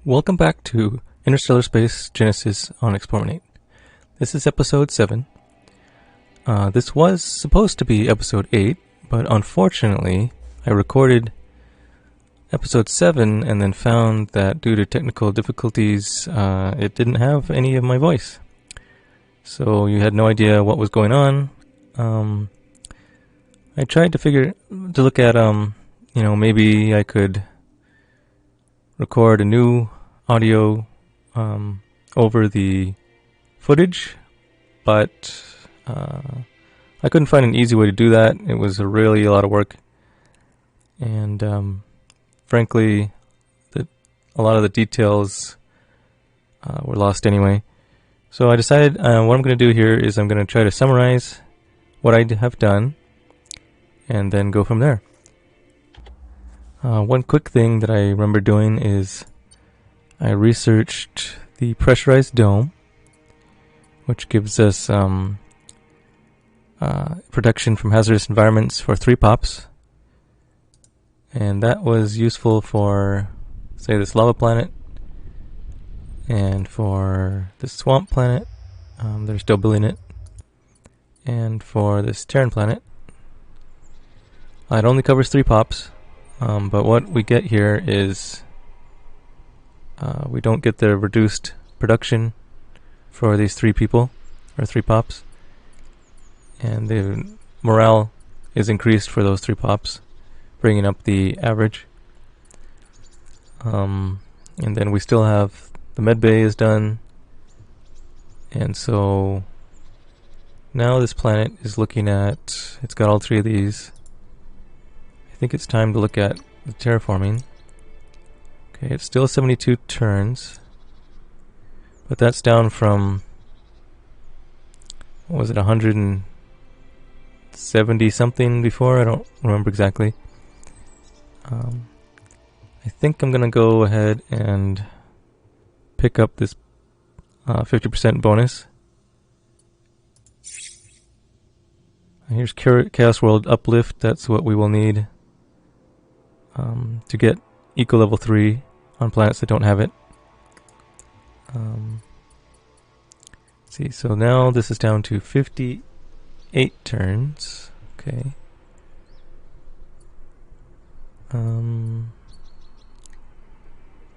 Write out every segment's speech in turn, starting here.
Welcome back to Interstellar Space Genesis on Explorminate. This is episode 7. This was supposed to be episode 8, but unfortunately I recorded episode 7 and then found that due to technical difficulties it didn't have any of my voice. So you had no idea what was going on. I tried to look at maybe I could record a new audio over the footage, but I couldn't find an easy way to do that. It was really a lot of work, and frankly, a lot of the details were lost anyway. So I decided what I'm going to do here is I'm going to try to summarize what I have done and then go from there. One quick thing that I remember doing is I researched the pressurized dome, which gives us protection from hazardous environments for 3 pops. And that was useful for, say, this lava planet, and for this swamp planet, they're still building it, and for this Terran planet. It only covers 3 pops. But what we get here is we don't get the reduced production for these 3 people, or 3 pops. And the morale is increased for those 3 pops, bringing up the average. And then we still have the med bay is done. And so now this planet is looking at, it's got all 3 of these. I think it's time to look at the terraforming. Okay, it's still 72 turns, but that's down from, what was it, 170 something before? I don't remember exactly. I think I'm gonna go ahead and pick up this 50% bonus. And here's Chaos World Uplift. That's what we will need to get Eco Level 3 on planets that don't have it. Let's see, so now this is down to 58 turns. Okay.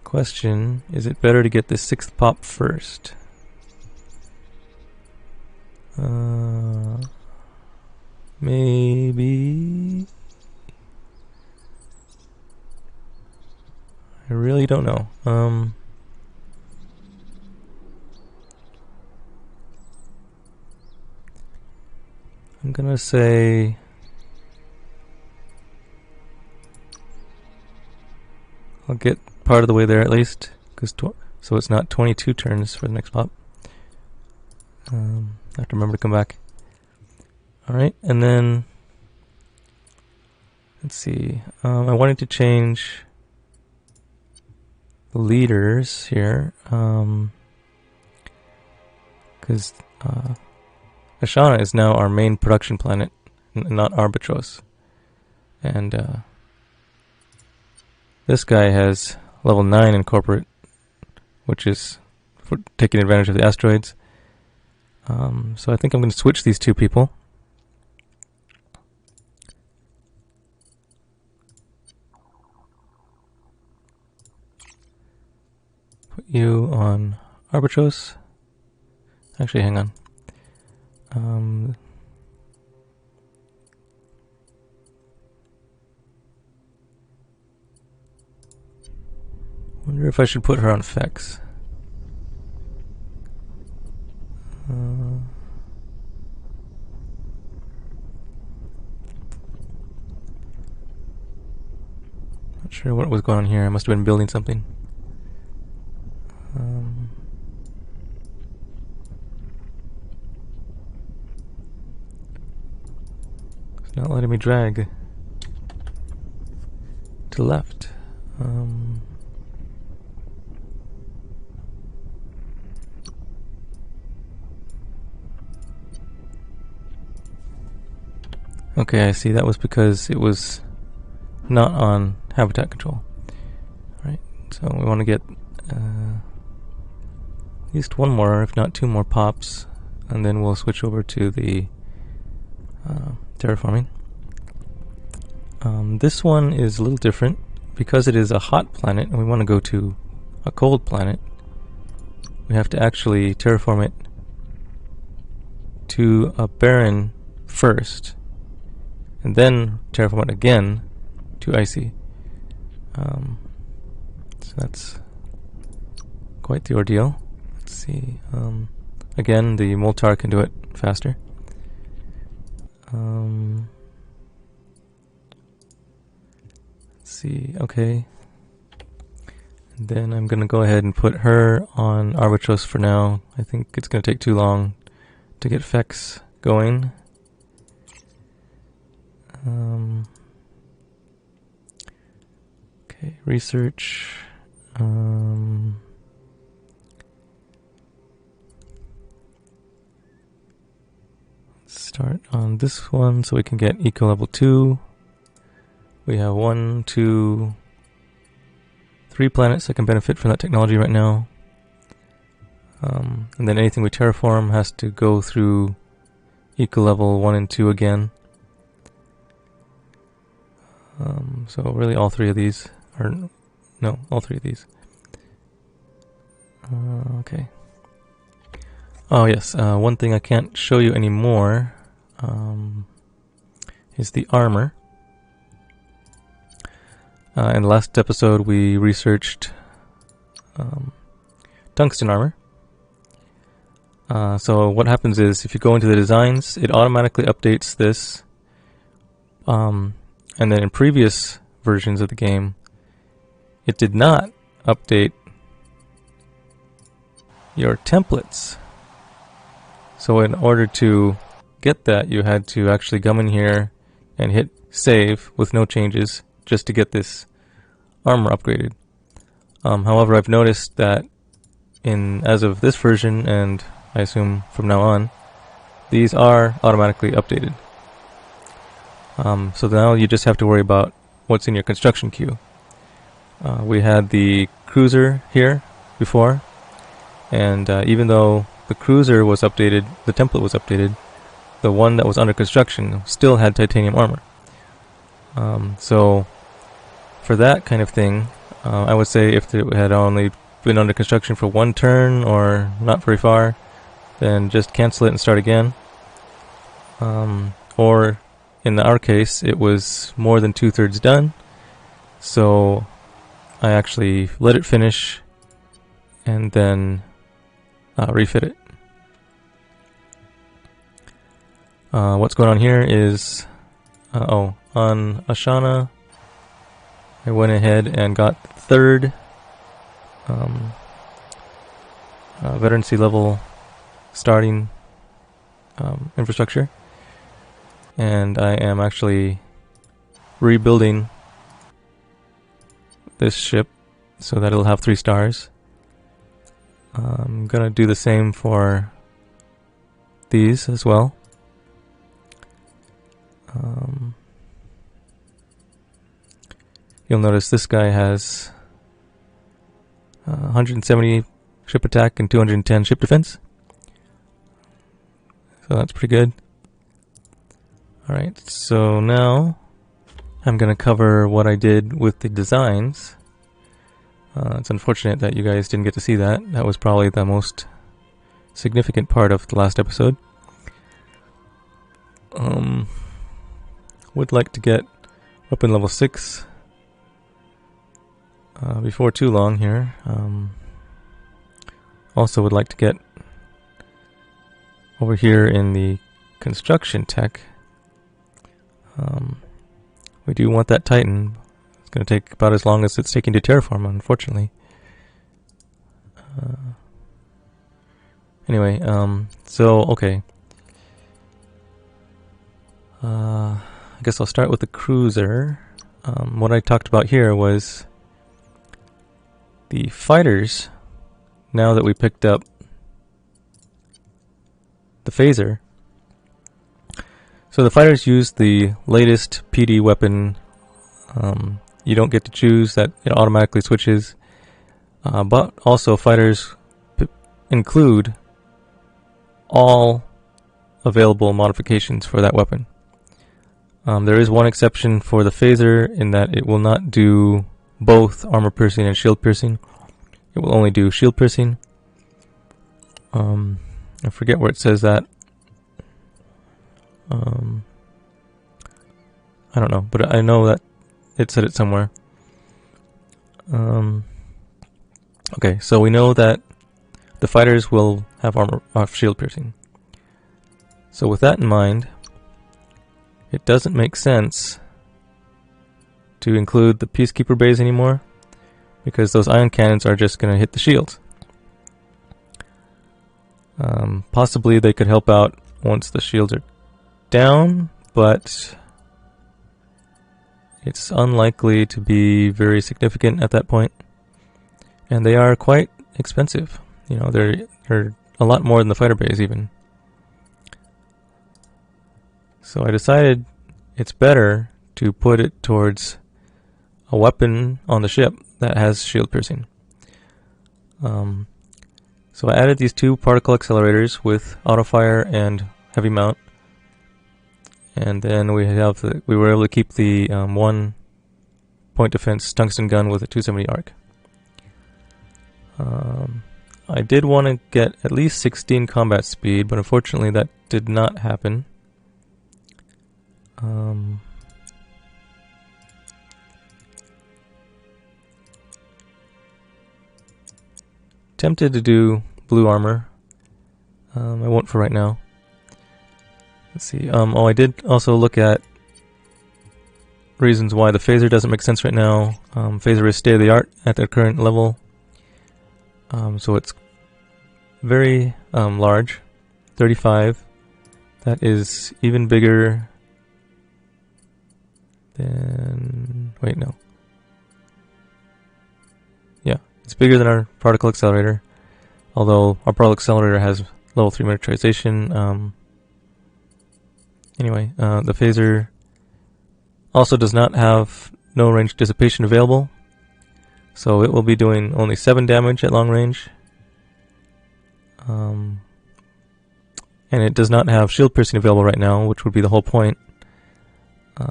Question, is it better to get the 6th pop first? Maybe. I really don't know. I'm gonna say I'll get part of the way there at least, so it's not 22 turns for the next pop. I have to remember to come back. Alright, and then let's see. I wanted to change the leaders here, because Ashana is now our main production planet, not Arbatros. And this guy has level 9 in corporate, which is for taking advantage of the asteroids. So I think I'm going to switch these 2 people. Put you on Arbatros. Actually, hang on. Wonder if I should put her on Fex. Not sure what was going on here. I must have been building something. It's not letting me drag to left. Okay, I see. That was because it was not on habitat control. Right, so we want to get at least one more, if not two more pops, and then we'll switch over to the terraforming. This one is a little different because it is a hot planet and we want to go to a cold planet. We have to actually terraform it to a barren first, and then terraform it again to icy. So that's quite the ordeal. Let's see. Again, the Moltar can do it faster. Let's see. Okay. And then I'm going to go ahead and put her on Arbitros for now. I think it's going to take too long to get Fex going. Okay, research. Start on this one so we can get eco level 2. We have 1, 2, 3 planets that can benefit from that technology right now. And then anything we terraform has to go through eco level 1 and 2 again. So really all three of these, or no, all three of these. Okay. Oh yes, one thing I can't show you anymore is the armor. In the last episode we researched tungsten armor. So what happens is if you go into the designs, it automatically updates this. And then in previous versions of the game, it did not update your templates. So in order to get that, you had to actually come in here and hit save with no changes just to get this armor upgraded. However, I've noticed that as of this version, and I assume from now on, these are automatically updated. So now you just have to worry about what's in your construction queue. We had the cruiser here before, and even though the cruiser was updated, the template was updated, the one that was under construction still had titanium armor. So for that kind of thing, I would say if it had only been under construction for one turn or not very far, then just cancel it and start again. Or in our case, it was more than 2/3 done, so I actually let it finish and then refit it. What's going on here is, on Ashana, I went ahead and got the third veterancy level starting infrastructure. And I am actually rebuilding this ship so that it'll have 3 stars. I'm gonna do the same for these as well. You'll notice this guy has 170 ship attack and 210 ship defense. So that's pretty good. Alright, so now I'm going to cover what I did with the designs. It's unfortunate that you guys didn't get to see that. That was probably the most significant part of the last episode. Would like to get up in level 6 before too long here. Also would like to get over here in the construction tech. We do want that Titan. It's going to take about as long as it's taking to terraform, unfortunately. Anyway, so, okay. I guess I'll start with the cruiser. What I talked about here was the fighters, now that we picked up the Phaser. So the fighters use the latest PD weapon. You don't get to choose that; it automatically switches. but also fighters include all available modifications for that weapon. There is one exception for the phaser in that it will not do both armor piercing and shield piercing. It will only do shield piercing. I forget where it says that. I don't know, but I know that it said it somewhere. Okay, so we know that the fighters will have armor shield piercing. So with that in mind, it doesn't make sense to include the Peacekeeper bays anymore, because those ion cannons are just going to hit the shields. Possibly they could help out once the shields are down, but it's unlikely to be very significant at that point. And they are quite expensive. You know, they're a lot more than the fighter bays even. So I decided it's better to put it towards a weapon on the ship that has shield piercing. So I added these two particle accelerators with autofire and heavy mount, and then we were able to keep the 1 point defense tungsten gun with a 270 arc. I did want to get at least 16 combat speed, but unfortunately that did not happen. Tempted to do blue armor. I won't for right now. Let's see. I did also look at reasons why the phaser doesn't make sense right now. Phaser is state of the art at their current level. So it's very large, 35. That is even bigger than... wait, no. Yeah, it's bigger than our particle accelerator. Although our particle accelerator has level 3 miniaturization. Anyway, the phaser also does not have no range dissipation available. So it will be doing only 7 damage at long range. And it does not have shield piercing available right now, which would be the whole point.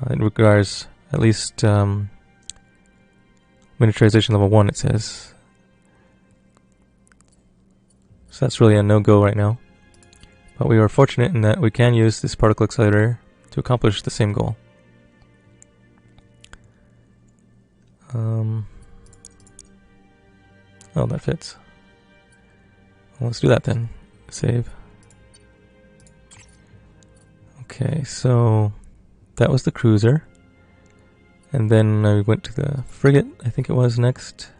It requires at least miniaturization level 1, it says. So that's really a no-go right now. But we are fortunate in that we can use this particle accelerator to accomplish the same goal. Oh, that fits. Well, let's do that then. Save. Okay, so that was the cruiser. And then I went to the frigate, I think it was, next.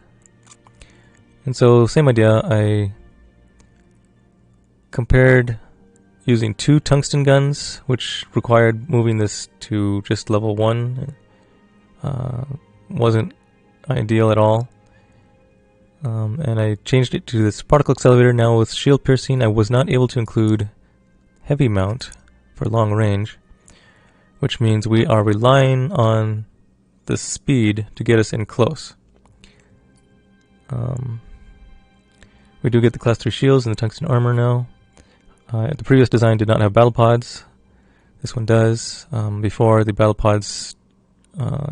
And so, same idea. I compared using 2 tungsten guns, which required moving this to just level 1. Wasn't ideal at all. And I changed it to this particle accelerator now with shield piercing. I was not able to include heavy mount for long range, which means we are relying on the speed to get us in close. We do get the class 3 shields and the tungsten armor now. The previous design did not have battle pods. This one does. Before, the battle pods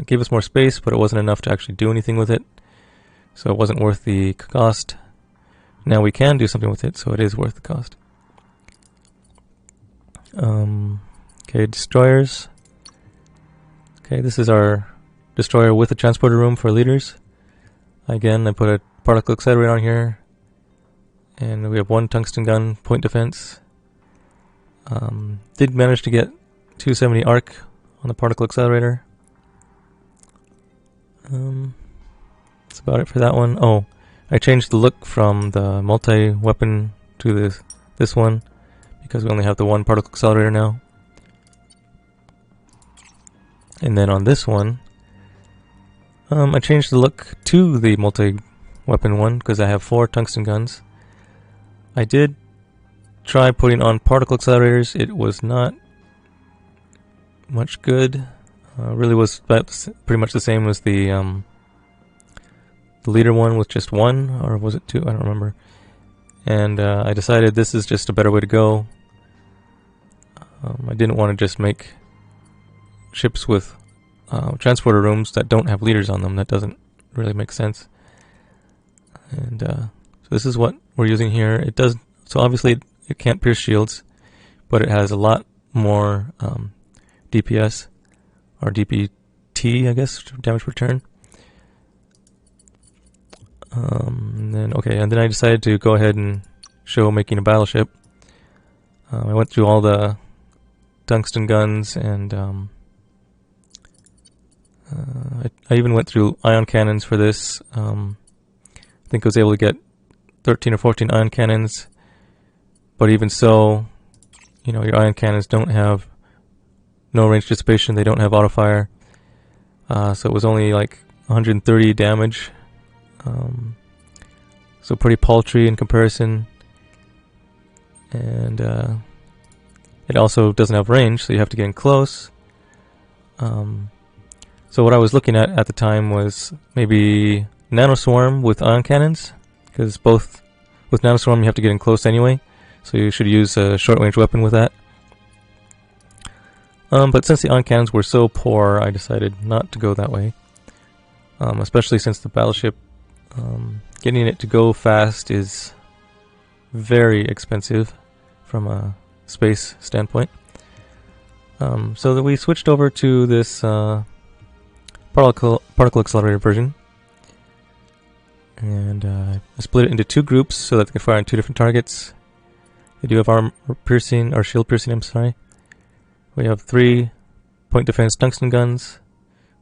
gave us more space, but it wasn't enough to actually do anything with it. So it wasn't worth the cost. Now we can do something with it, so it is worth the cost. Okay, destroyers. Okay, this is our destroyer with a transporter room for leaders. Again, I put a particle accelerator on here. And we have 1 tungsten gun, point defense. Did manage to get 270 arc on the particle accelerator. That's about it for that one. Oh, I changed the look from the multi-weapon to this one because we only have the 1 particle accelerator now. And then on this one, I changed the look to the multi-weapon one because I have 4 tungsten guns. I did try putting on particle accelerators. It was not much good. Really was pretty much the same as the the leader one with just one, or was it two? I don't remember. And I decided this is just a better way to go. I didn't want to just make ships with transporter rooms that don't have leaders on them. That doesn't really make sense. And so this is what we're using here. It does, so obviously it can't pierce shields, but it has a lot more DPS, or DPT, I guess, damage per turn. And then I decided to go ahead and show making a battleship. I went through all the tungsten guns, and I even went through ion cannons for this. I think I was able to get 13 or 14 ion cannons, but even so, you know, your ion cannons don't have no range dissipation, they don't have auto fire, so it was only like 130 damage, so pretty paltry in comparison. And it also doesn't have range, so you have to get in close. So what I was looking at the time was maybe Nanoswarm with ion cannons, because both with Nanoswarm you have to get in close anyway, so you should use a short range weapon with that. But since the ion cannons were so poor, I decided not to go that way. Especially since the battleship, getting it to go fast is very expensive from a space standpoint. So that we switched over to this particle accelerator version, and I split it into two groups so that they can fire on two different targets. They do have armor piercing, or shield piercing, I'm sorry. We have 3 point defense tungsten guns,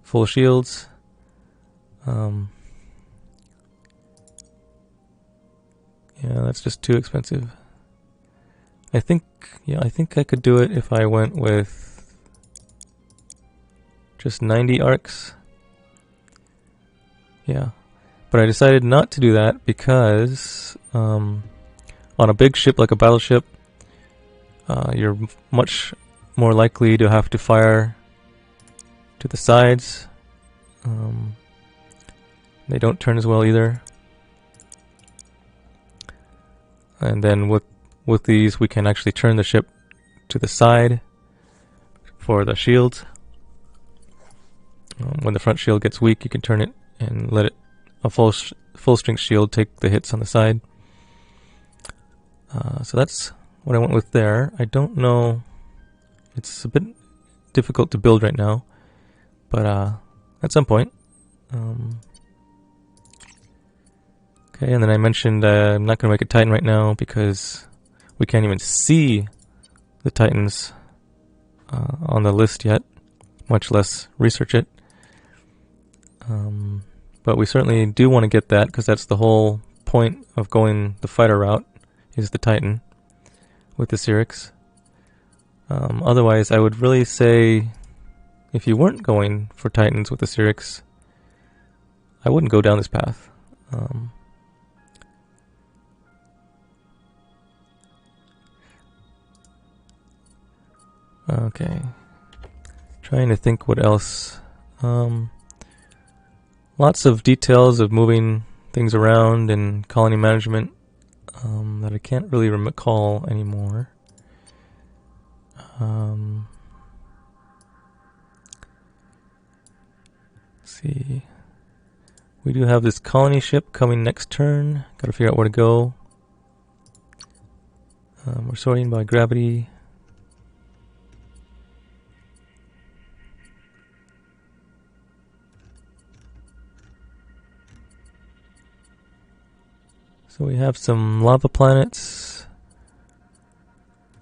full shields. Yeah, that's just too expensive. I think I could do it if I went with just 90 arcs. Yeah, but I decided not to do that because on a big ship like a battleship, you're much more likely to have to fire to the sides. They don't turn as well either. And then with these, we can actually turn the ship to the side for the shields. When the front shield gets weak, you can turn it and let a full strength shield take the hits on the side. So that's what I went with there. I don't know. It's a bit difficult to build right now, but at some point. Okay, and then I mentioned I'm not going to make a Titan right now because we can't even see the Titans on the list yet, much less research it. But we certainly do want to get that, because that's the whole point of going the fighter route, is the Titan with the Syrinx. Otherwise, I would really say if you weren't going for Titans with the Syrinx, I wouldn't go down this path. Okay, trying to think what else. Lots of details of moving things around and colony management that I can't really recall anymore. Let's see. We do have this colony ship coming next turn. Gotta figure out where to go. We're sorting by gravity. So we have some lava planets.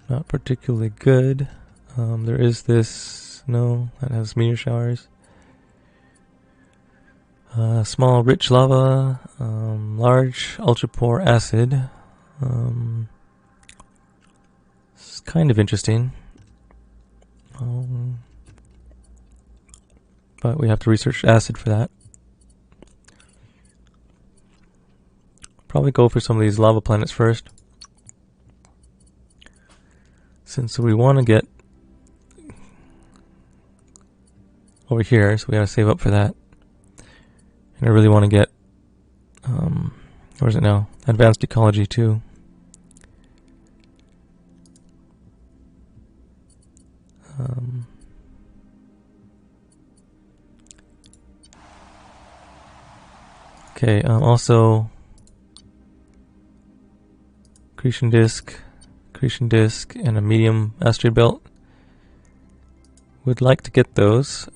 Not particularly good. There is this, no, that has meteor showers. Small rich lava, large ultra pore acid. It's kind of interesting. But we have to research acid for that. Probably go for some of these lava planets first, since we want to get over here, so we gotta save up for that. And I really want to get Where is it now? Advanced ecology 2. Okay, also accretion disk, and a medium asteroid belt. Would like to get those,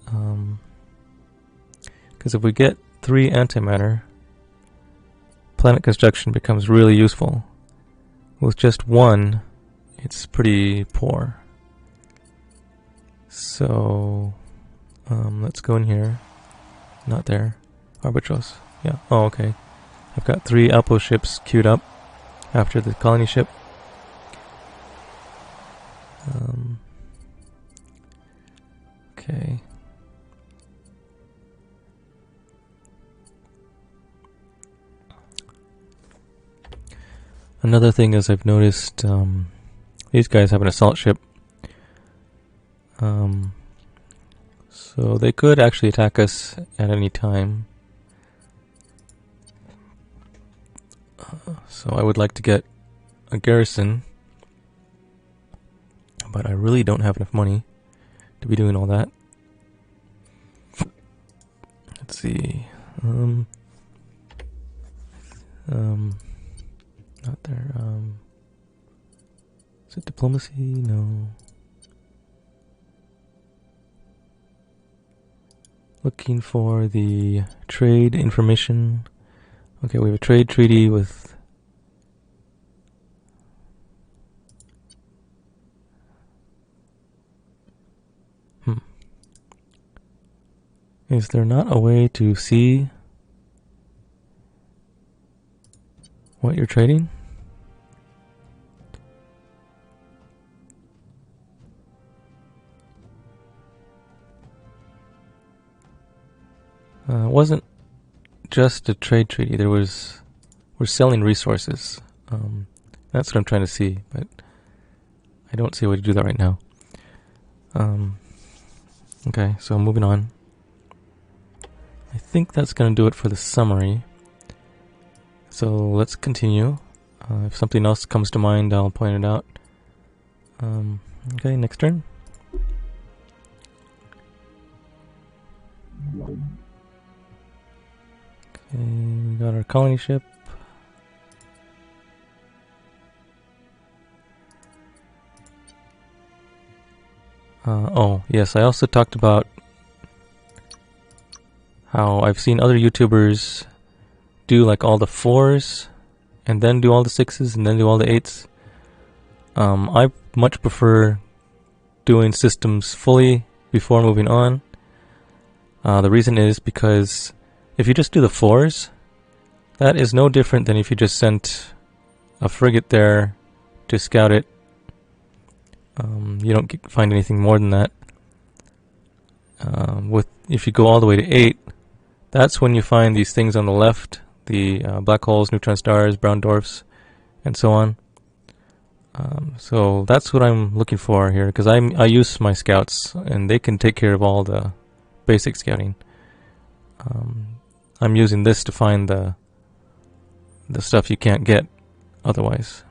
because if we get 3 antimatter, planet construction becomes really useful. With just 1, it's pretty poor. So, let's go in here. Not there. Arbitros. Yeah. Oh, okay. I've got 3 outpost ships queued up after the colony ship. Okay. Another thing is I've noticed these guys have an assault ship. So they could actually attack us at any time. So I would like to get a garrison, but I really don't have enough money to be doing all that. Let's see. Not there. Is it diplomacy? No. Looking for the trade information. Okay, we have a trade treaty with Is there not a way to see what you're trading? It wasn't just a trade treaty. We're selling resources. That's what I'm trying to see, but I don't see a way to do that right now. Okay, so moving on. I think that's going to do it for the summary. So let's continue. If something else comes to mind, I'll point it out. Okay, next turn. Okay, we got our colony ship. Oh, yes, I also talked about how I've seen other YouTubers do like all the 4s and then do all the 6s and then do all the 8s. I much prefer doing systems fully before moving on. The reason is because if you just do the 4s, that is no different than if you just sent a frigate there to scout it. You don't find anything more than that. If you go all the way to 8, that's when you find these things on the left, the black holes, neutron stars, brown dwarfs, and so on. So that's what I'm looking for here, because I use my scouts, and they can take care of all the basic scouting. I'm using this to find the stuff you can't get otherwise.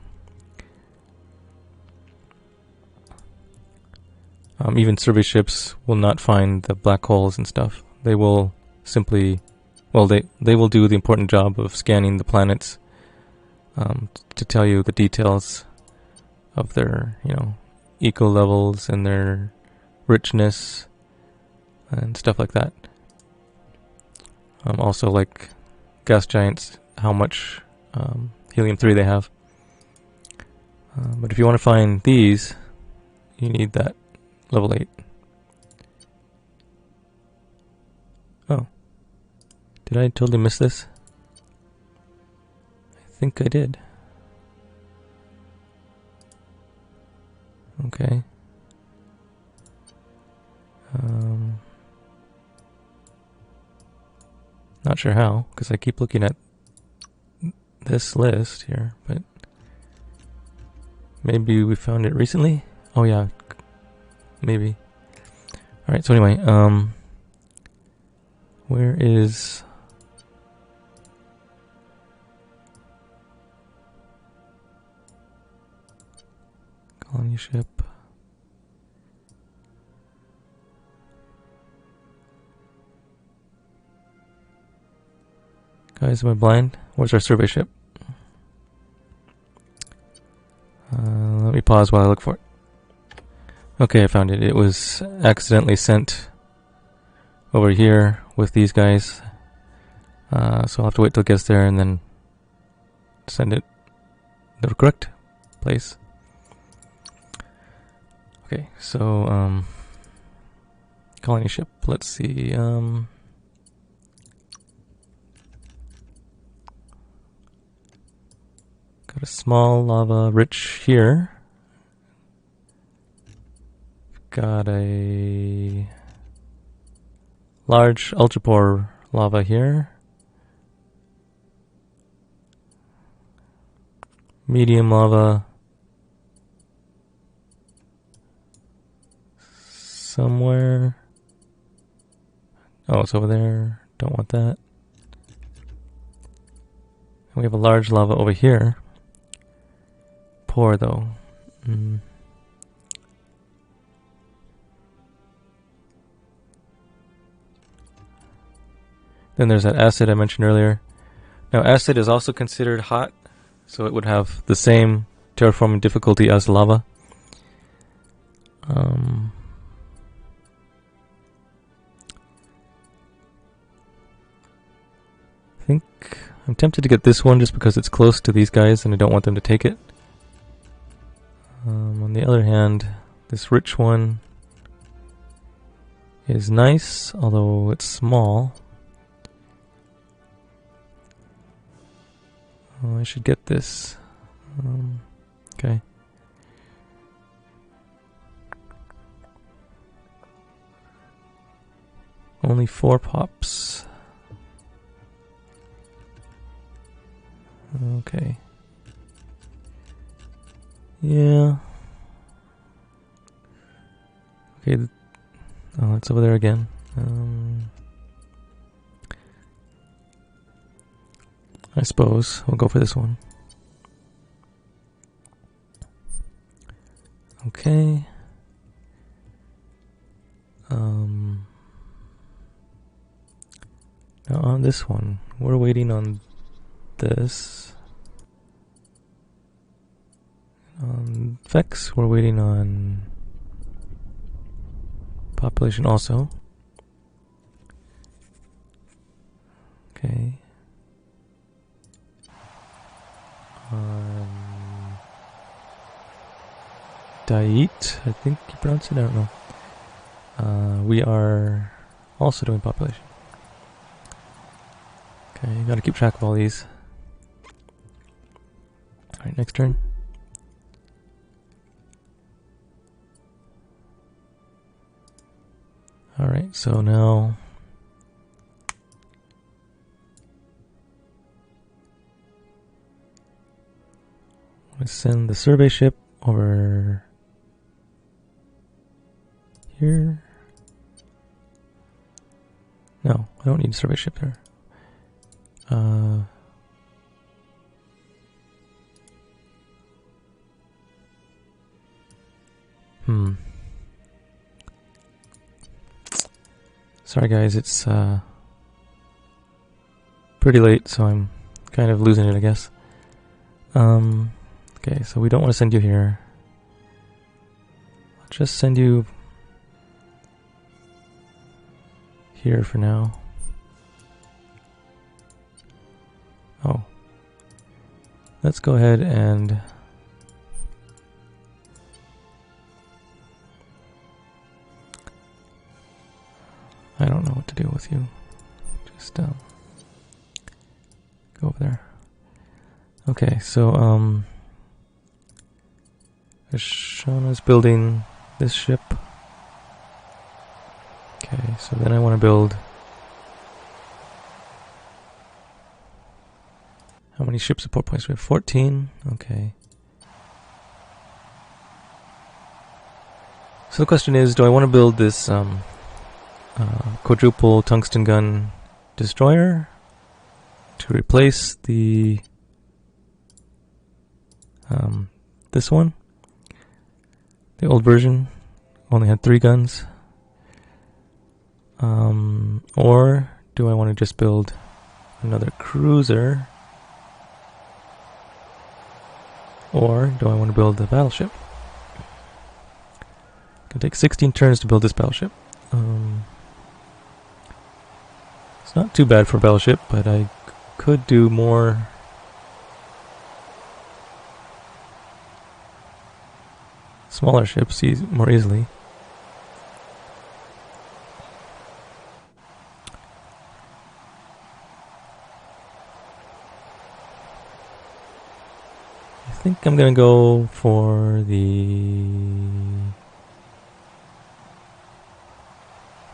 Even survey ships will not find the black holes and stuff. They will simply, well, they will do the important job of scanning the planets to tell you the details of their, eco levels and their richness and stuff like that. Also, like gas giants, how much helium-3 they have. But if you want to find these, you need that level 8. Oh. Did I totally miss this? I think I did. Okay. Not sure how, because I keep looking at this list here, but maybe we found it recently? Oh yeah, maybe. Alright, so anyway, where is... Colony ship. Guys, am I blind? Where's our survey ship? Let me pause while I look for it. Okay, I found it. It was accidentally sent over here with these guys. So I'll have to wait till it gets there and then send it the correct place. Okay, so colony ship. Let's see. Got a small lava rich here. Got a large ultrapore lava here. Medium lava somewhere. Oh, it's over there. Don't want that. And we have a large lava over here. Poor though. Then there's that acid I mentioned earlier. Now acid is also considered hot, so it would have the same terraforming difficulty as lava. I think I'm tempted to get this one just because it's close to these guys and I don't want them to take it. On the other hand, this rich one is nice, although it's small. Oh, I should get this. Okay. Only 4 pops. Okay. Yeah. Okay. Oh, it's over there again. I suppose we'll go for this one. Okay. Now on this one, we're waiting on this. On Vex, we're waiting on population also. Okay. Dait, I think you pronounce it, I don't know. We are also doing population. Okay, gotta keep track of all these. Alright, next turn. Alright, so now I'm gonna send the survey ship over here. No, I don't need a survey ship here. Sorry guys, it's pretty late, so I'm kind of losing it, I guess. Okay, so we don't want to send you here. I'll just send you here for now. Oh. Let's go ahead and I don't know what to do with you. Just go over there. Okay, so Shauna's building this ship. Okay, so then I want to build. How many ship support points? We have 14. Okay. So the question is, do I want to build this quadruple tungsten gun destroyer to replace the this one? The old version only had 3 guns. Or do I want to just build another cruiser? Or do I want to build a battleship? It can take 16 turns to build this battleship. It's not too bad for a battleship, but I could do more smaller ships more easily. I think I'm gonna go for the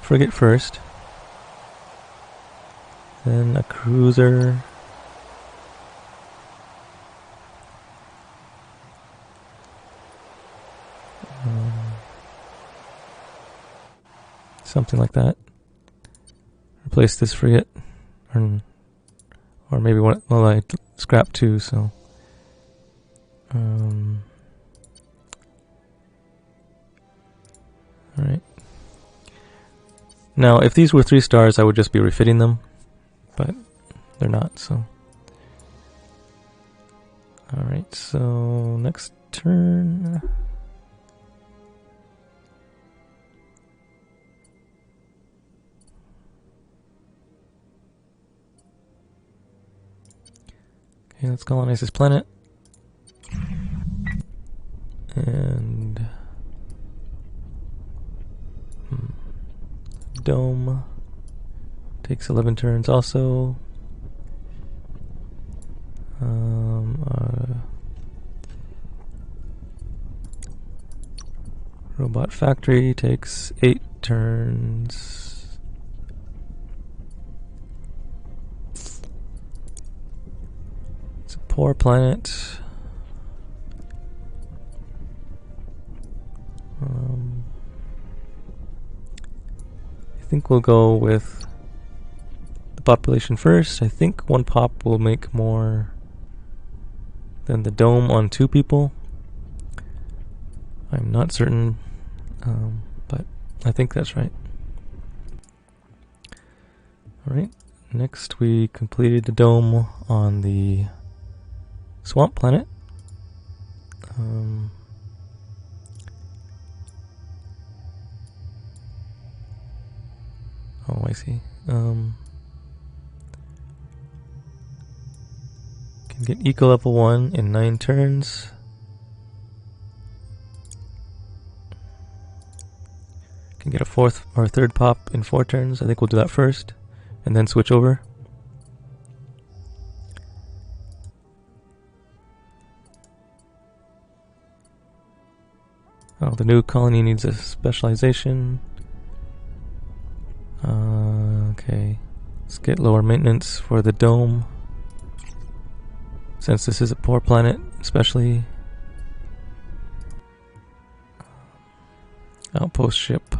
frigate first, then a cruiser, something like that. Replace this frigate, or maybe one. Well, I scrapped 2, so. Alright. Now, if these were 3 stars, I would just be refitting them, but they're not, so. Alright, so next turn. Okay, let's colonize this planet. And dome takes 11 turns also. Robot factory takes 8 turns. It's a poor planet. I think we'll go with the population first. I think 1 pop will make more than the dome on 2 people. I'm not certain, but I think that's right. Alright, next we completed the dome on the swamp planet. Oh, I see. Can get eco level 1 in 9 turns. Can get a 4th or 3rd pop in 4 turns. I think we'll do that first, and then switch over. Oh, the new colony needs a specialization. Okay, let's get lower maintenance for the dome, since this is a poor planet, especially. Outpost ship.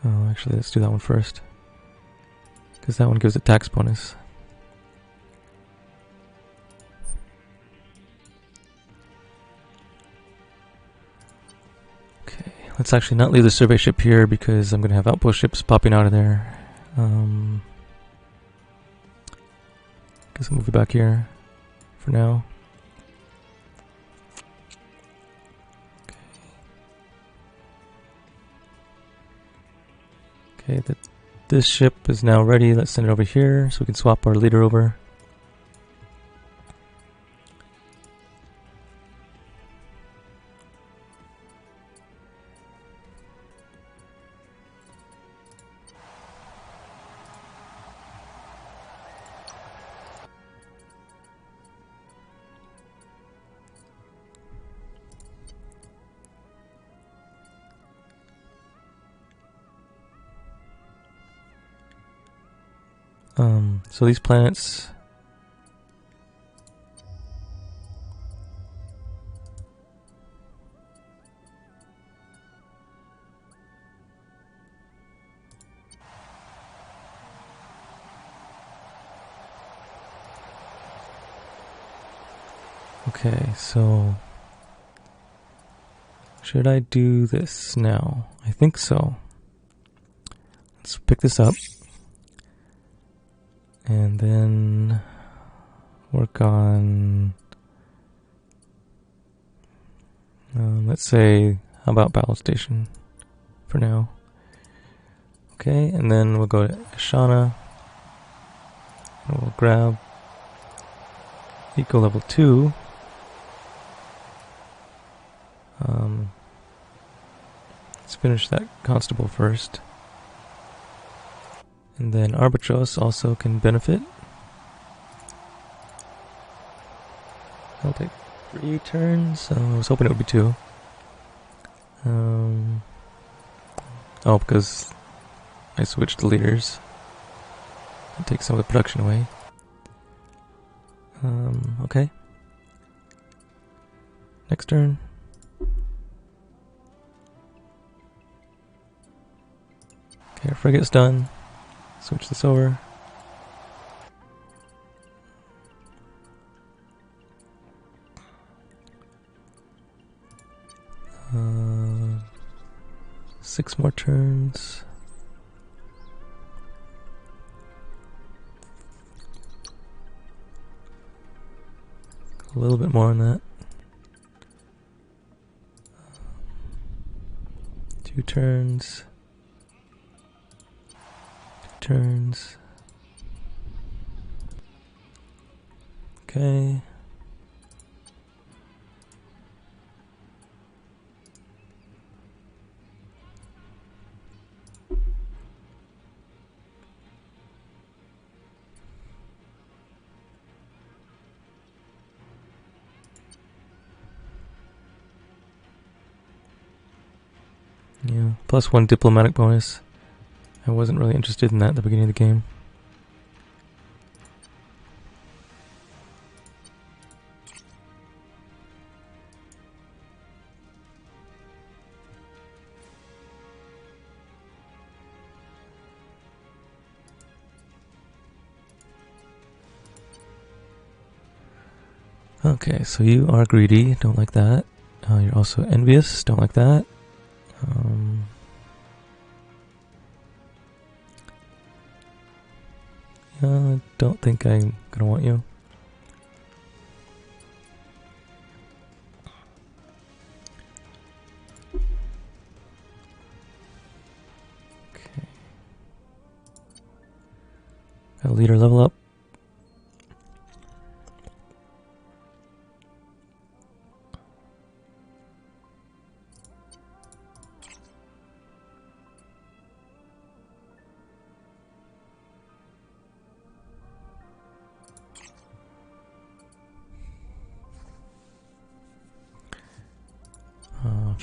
Oh, actually, let's do that one first, because that one gives a tax bonus. Okay, let's actually not leave the survey ship here, because I'm going to have outpost ships popping out of there. Guess I'll move it back here for now. Okay, this ship is now ready. Let's send it over here so we can swap our leader over. So these planets. Okay, so should I do this now? I think so. Let's pick this up and then work on, let's say, how about Battle Station for now? Okay, and then we'll go to Ashana and we'll grab Eco Level 2. Let's finish that Constable first. And then Arbitros also can benefit. I'll take 3 turns. I was hoping it would be 2. Oh, because I switched the leaders. That takes some of the production away. Okay. Next turn. Okay, our frigate's done. Switch this over. Uh, 6 more turns. A little bit more on that. 2 turns. 2 turns. Okay. Yeah, +1 diplomatic bonus. I wasn't really interested in that at the beginning of the game. Okay, so you are greedy, don't like that. You're also envious, don't like that. I don't think I'm gonna want you. Okay. Got a leader level up.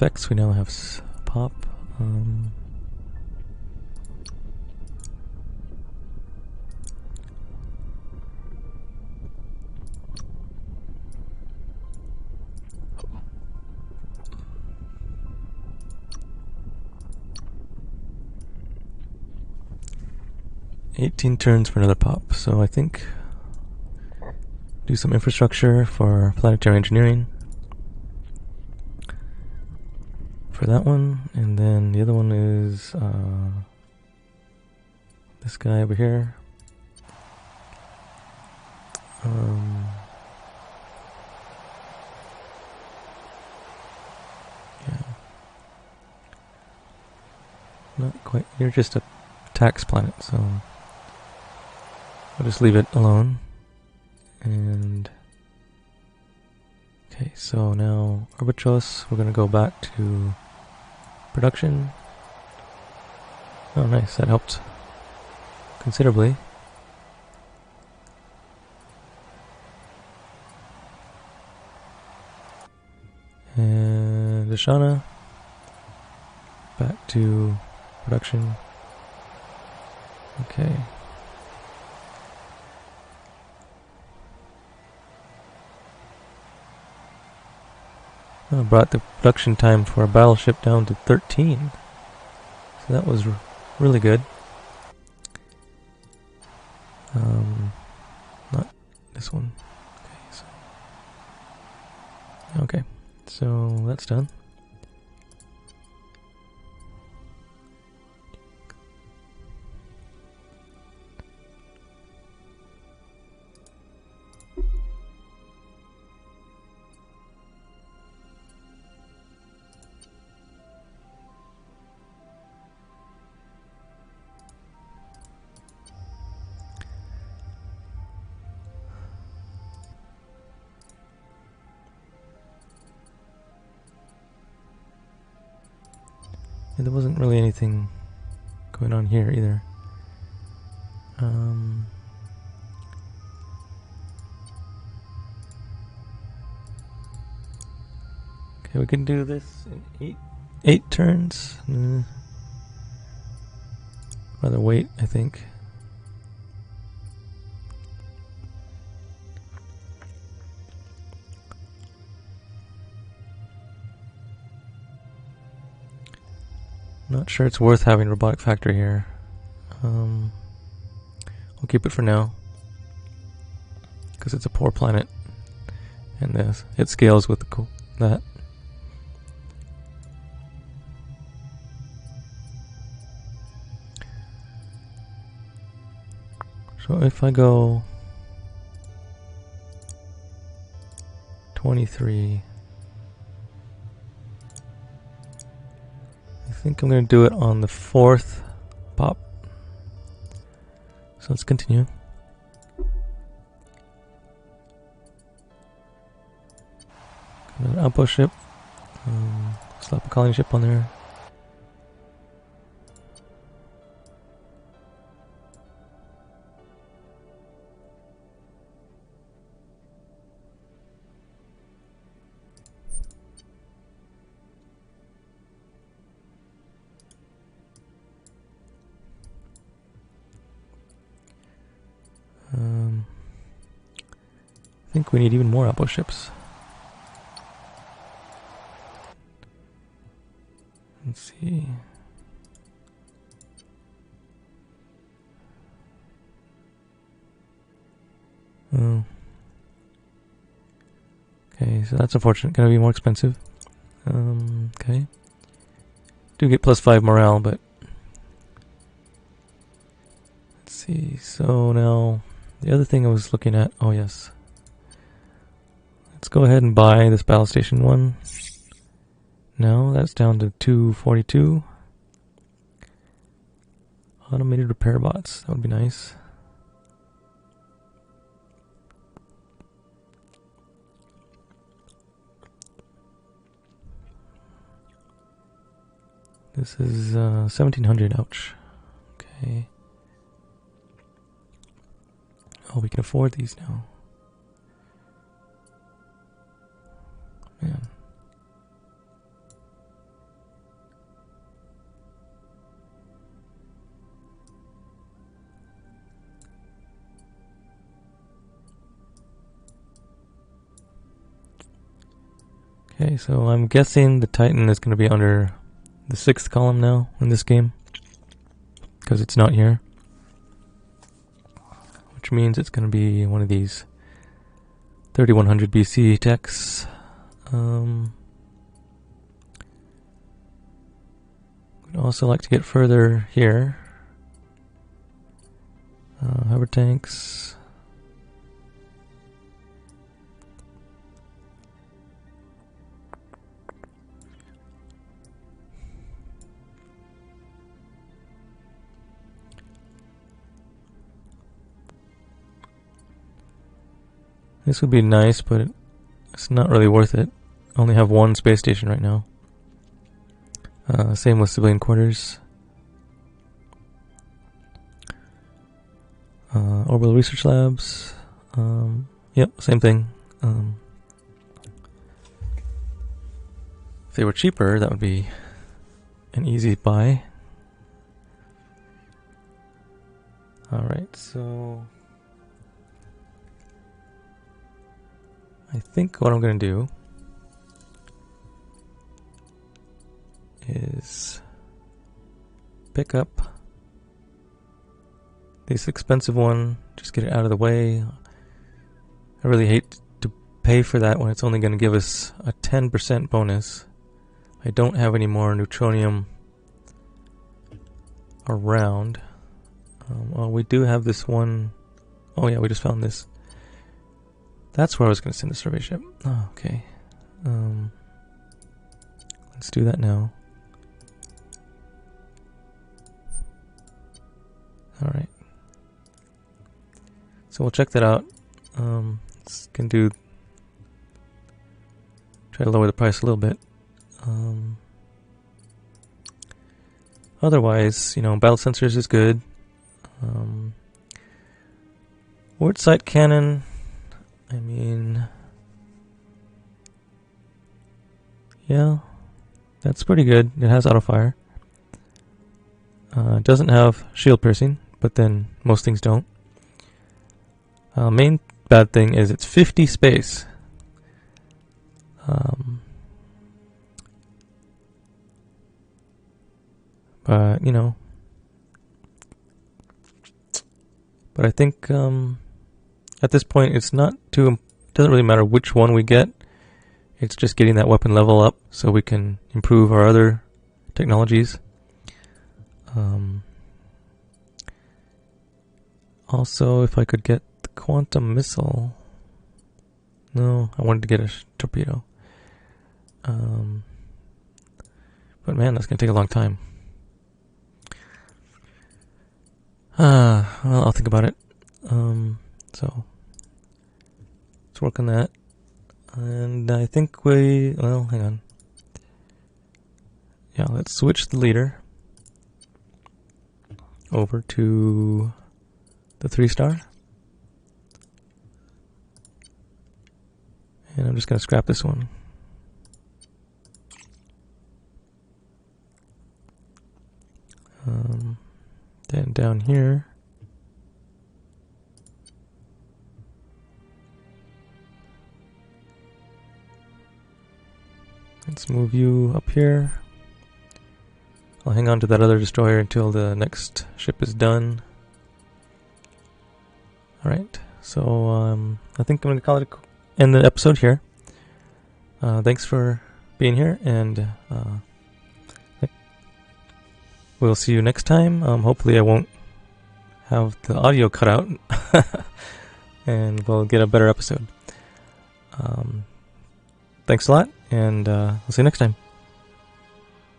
Effects, we now have pop. 18 turns for another pop, so I think do some infrastructure for planetary engineering for that one, and then the other one is this guy over here. Yeah, not quite. You're just a tax planet, so I'll just leave it alone. And okay, so now Arbitros, we're gonna go back to production. Oh, nice, that helped considerably. And Ashana, back to production. Okay. Brought the production time for a battleship down to 13. So that was really good. Not this one. Okay, so that's done. And there wasn't really anything going on here either. Okay, we can do this in eight turns. Rather wait, I think. Not sure it's worth having a robotic factory here. We'll keep it for now, because it's a poor planet, and it scales with that. So if I go 23, I think I'm going to do it on the 4th pop. So let's continue. An outpost ship. Slap a colony ship on there. I think we need even more outpost ships. Let's see. Oh. Okay, so that's unfortunate. Gonna be more expensive. Okay. Do get +5 morale, but let's see. So now the other thing I was looking at. Oh yes. Let's go ahead and buy this battle station one. No, that's down to 242. Automated repair bots. That would be nice. This is 1700. Ouch. Okay. Oh, we can afford these now. Man. Okay, so I'm guessing the Titan is going to be under the 6th column now in this game, because it's not here. Which means it's going to be one of these 3100 BC techs. I'd also like to get further here. Hover tanks. This would be nice, but it's not really worth it. I only have one space station right now. Same with civilian quarters. Orbital research labs. Yep, same thing. If they were cheaper, that would be an easy buy. Alright, so I think what I'm going to do is pick up this expensive one, just get it out of the way. I really hate to pay for that when it's only going to give us a 10% bonus. I don't have any more neutronium around. Well, we do have this one. Oh yeah, we just found this. That's where I was going to send the survey ship. Oh, okay. Let's do that now. Alright. So we'll check that out. Try to lower the price a little bit. Otherwise, battle sensors is good. Word sight cannon, yeah, that's pretty good. It has auto fire. It doesn't have shield piercing, but then most things don't. Main bad thing is it's 50 space. But but I think at this point it doesn't really matter which one we get. It's just getting that weapon level up so we can improve our other technologies. Also, if I could get the quantum missile. No, I wanted to get a torpedo. But man, that's going to take a long time. Well, I'll think about it. So, let's work on that. And I think hang on. Yeah, let's switch the leader over to the 3-star. And I'm just going to scrap this one. Then down here, let's move you up here. I'll hang on to that other destroyer until the next ship is done. Alright, so I think I'm going to end the episode here. Thanks for being here, and we'll see you next time. Hopefully I won't have the audio cut out and we'll get a better episode. Thanks a lot, and we'll see you next time.